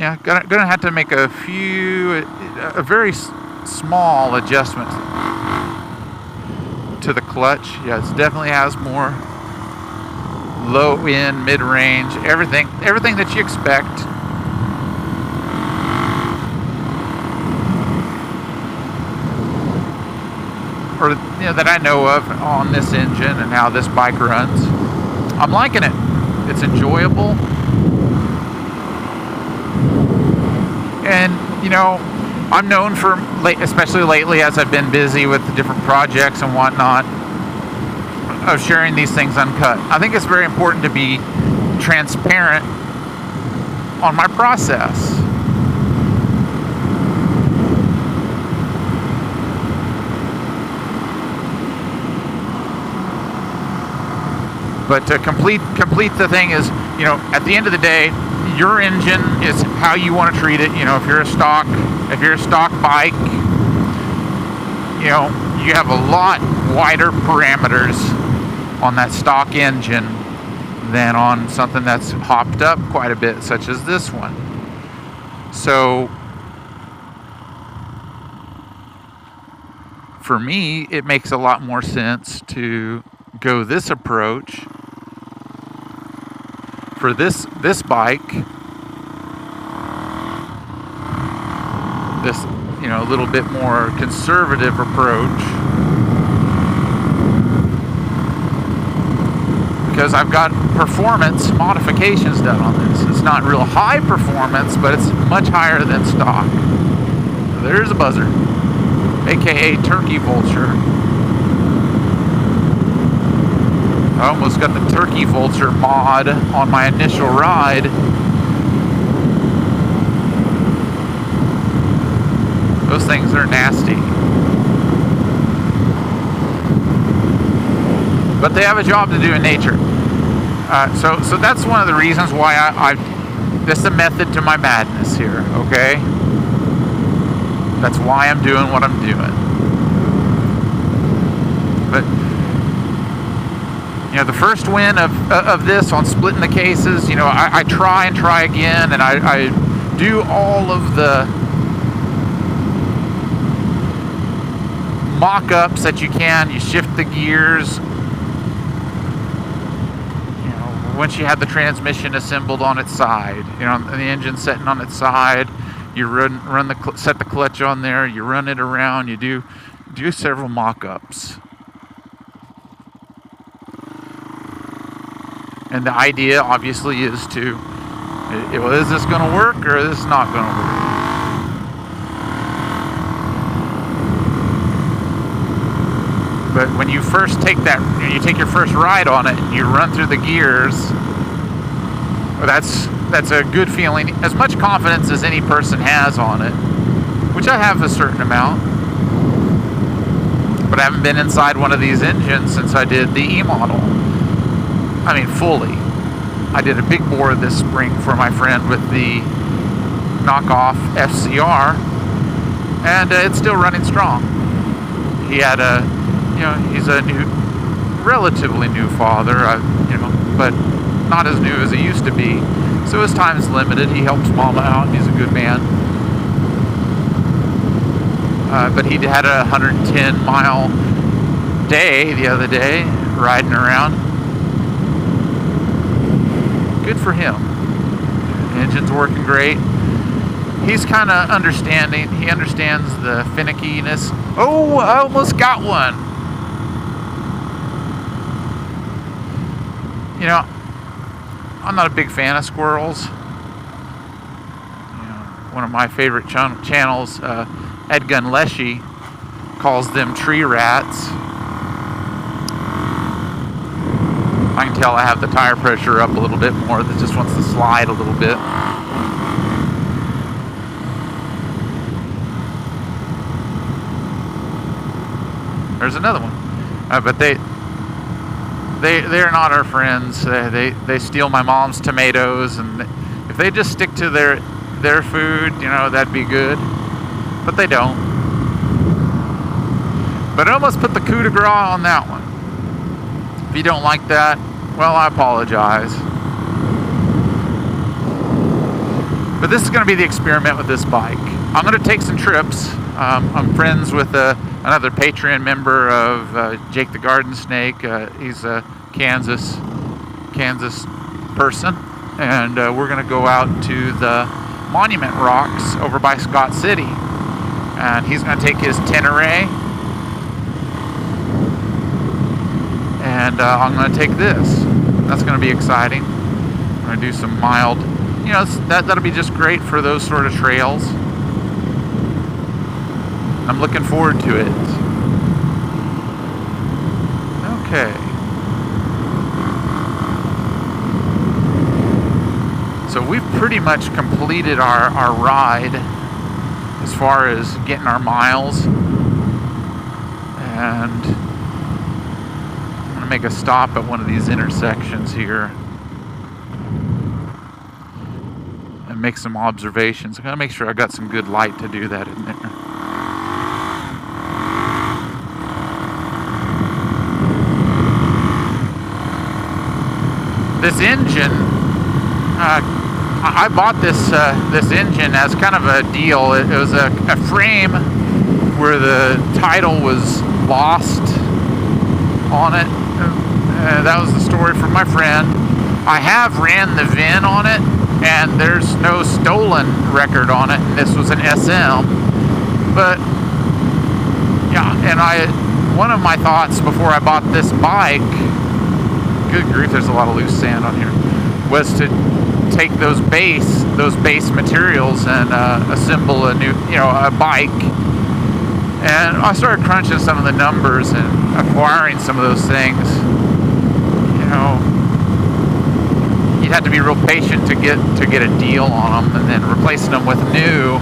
yeah, gonna have to make a very small adjustment to the clutch. Yeah, it definitely has more low end, mid range, everything that you expect. Or, you know, that I know of on this engine and how this bike runs. I'm liking it. It's enjoyable. And, you know, I'm known for, especially lately as I've been busy with the different projects and whatnot, of sharing these things uncut. I think it's very important to be transparent on my process. But to complete the thing is, you know, at the end of the day, your engine is how you want to treat it. You know, if you're a stock bike, you know, you have a lot wider parameters on that stock engine than on something that's hopped up quite a bit, such as this one. So for me, it makes a lot more sense to go this approach for this bike. This, you know, a little bit more conservative approach, because I've got performance modifications done on this. It's not real high performance, but it's much higher than stock. There's a buzzer, aka turkey vulture. I almost got the turkey vulture mod on my initial ride. Those things are nasty. But they have a job to do in nature. So that's one of the reasons why this is a method to my madness here, okay? That's why I'm doing what I'm doing. But, you know, the first win of this on splitting the cases, you know, I try and try again, and I do all of the mock-ups that you can. You shift the gears. You know, once you have the transmission assembled on its side, you know, and the engine sitting on its side, you set the clutch on there, you run it around, you do several mock-ups. And the idea, obviously, is to, well, is this going to work or is this not going to work? But when you first take your first ride on it and you run through the gears, well, that's a good feeling. As much confidence as any person has on it, which I have a certain amount. But I haven't been inside one of these engines since I did the E-model. I mean, fully. I did a big bore this spring for my friend with the knockoff FCR, and it's still running strong. He had he's a relatively new father, but not as new as he used to be. So his time's limited. He helps Mama out. He's a good man. But he had a 110-mile day the other day, riding around. Good for him. The engine's working great. He's kind of understanding. He understands the finickiness. Oh, I almost got one. You know, I'm not a big fan of squirrels. You know, one of my favorite channels, Ed Gun Leshy, calls them tree rats. I can tell I have the tire pressure up a little bit more. That just wants to slide a little bit. There's another one, but they're not our friends. They steal my mom's tomatoes, and if they just stick to their food, you know, that'd be good. But they don't. But I almost put the coup de grace on that one. If you don't like that, well, I apologize. But this is going to be the experiment with this bike. I'm going to take some trips. I'm friends with another Patreon member of Jake the Garden Snake. He's a Kansas person, and we're going to go out to the Monument Rocks over by Scott City, and he's going to take his Tenere, and I'm going to take this. That's going to be exciting. I'm going to do some mild, you know, that'll be just great for those sort of trails. I'm looking forward to it. Okay. So we've pretty much completed our ride as far as getting our miles. And I'm going to make a stop at one of these intersections here and make some observations. I'm going to make sure I got some good light to do that in there. This engine, I bought this engine as kind of a deal. It was a frame where the title was lost on it. That was the story from my friend. I have ran the VIN on it, and there's no stolen record on it. And this was an SM, but yeah. And one of my thoughts before I bought this bike, good grief, there's a lot of loose sand on here, was to take those base materials and assemble a new, a bike. And I started crunching some of the numbers and acquiring some of those things. You'd have to be real patient to get a deal on them, and then replacing them with new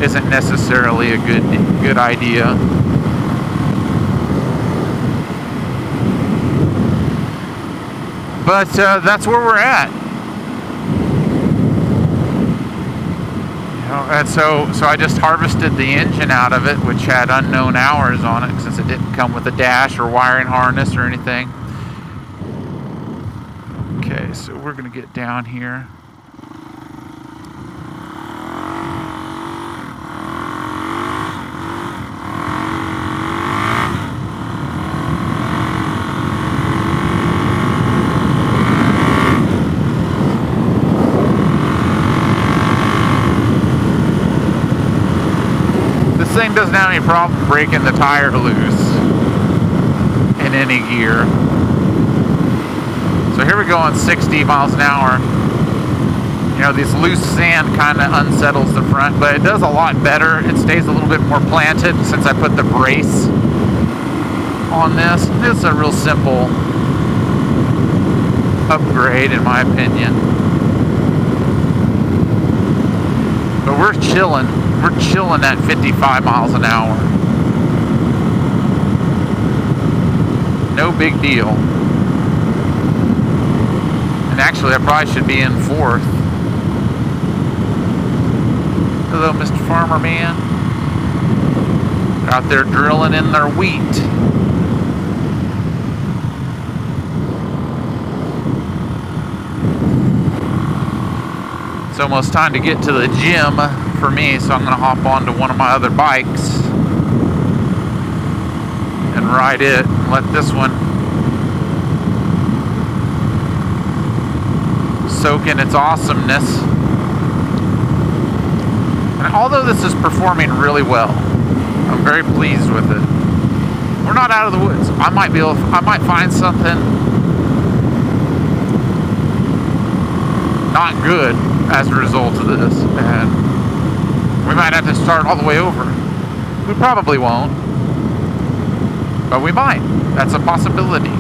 isn't necessarily a good idea. But that's where we're at. And so I just harvested the engine out of it, which had unknown hours on it since it didn't come with a dash or wiring harness or anything. Okay, so we're going to get down here. This thing doesn't have any problem breaking the tire loose in any gear. So here we go on 60 miles an hour. This loose sand kind of unsettles the front, but it does a lot better. It stays a little bit more planted since I put the brace on this. It's a real simple upgrade in my opinion. But we're chilling. We're chilling at 55 miles an hour. No big deal. And actually, I probably should be in fourth. Hello, Mr. Farmer Man. They're out there drilling in their wheat. It's almost time to get to the gym for me, so I'm going to hop onto one of my other bikes and ride it and let this one soak in its awesomeness. And although this is performing really well, I'm very pleased with it. We're not out of the woods. I might find something not good as a result of this, and we might have to start all the way over. We probably won't, but we might. That's a possibility.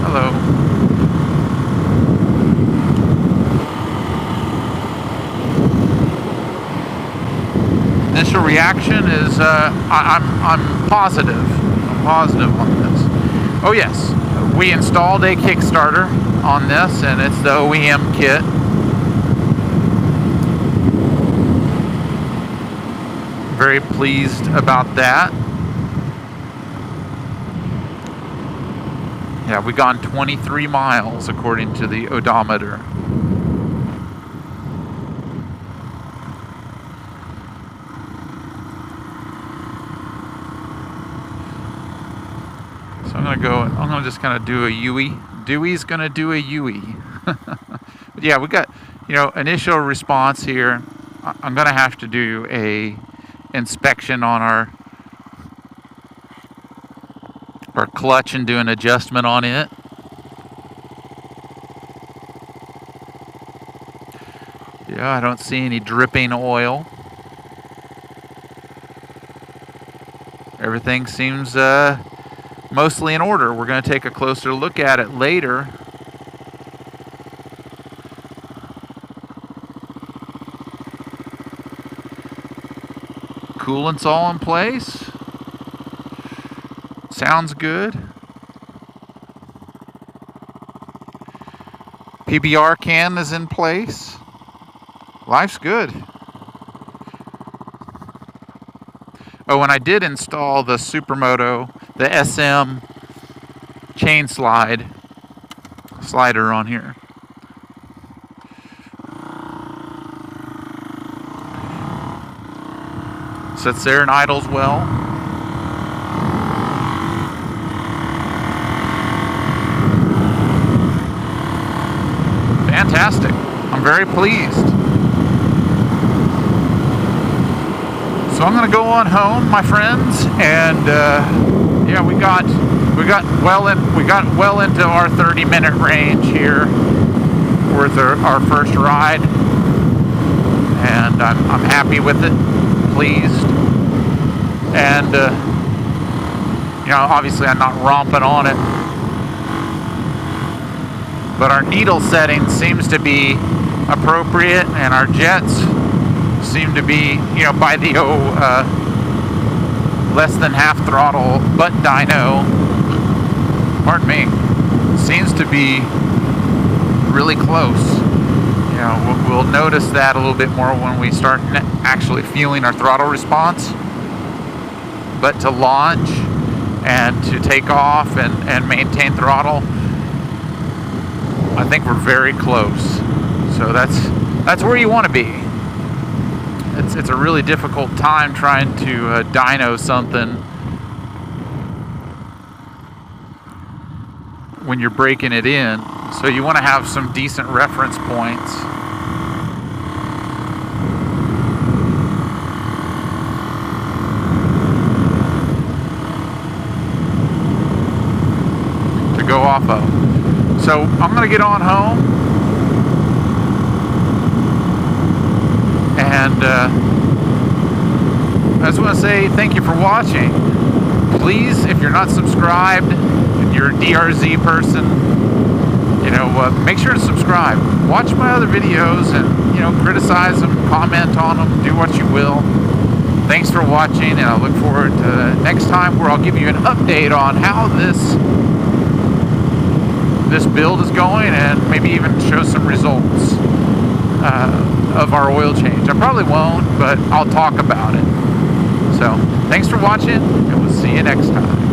Hello. Initial reaction is I'm positive. I'm positive on this. Oh yes, we installed a Kickstarter on this, and it's the OEM kit. Very pleased about that. Yeah, we gone 23 miles according to the odometer. I'm gonna just kind of do a Yui. Dewey's gonna do a Yui. But yeah, we got, initial response here. I'm gonna have to do a inspection on our clutch and do an adjustment on it. Yeah, I don't see any dripping oil. Everything seems mostly in order. We're going to take a closer look at it later. Coolant's all in place. Sounds good. PBR can is in place. Life's good. Oh, and I did install the Supermoto, the SM chain slider on here. Sits there and idles well. Fantastic. I'm very pleased. So I'm going to go on home, my friends, and yeah, we got well into our 30-minute range here with our first ride, and I'm happy with it, pleased, and obviously I'm not romping on it, but our needle setting seems to be appropriate, and our jets seem to be, by the less than half throttle butt dyno, pardon me, seems to be really close. We'll notice that a little bit more when we start actually feeling our throttle response. But to launch and to take off and maintain throttle, I think we're very close. So that's where you want to be. It's a really difficult time trying to dyno something when you're breaking it in. So you want to have some decent reference points. To go off of. So I'm going to get on home. And I just want to say thank you for watching. Please, if you're not subscribed and you're a DRZ person, make sure to subscribe. Watch my other videos and, criticize them, comment on them, do what you will. Thanks for watching, and I look forward to next time where I'll give you an update on how this build is going and maybe even show some results of our oil change. I probably won't, but I'll talk about it. So, thanks for watching, and we'll see you next time.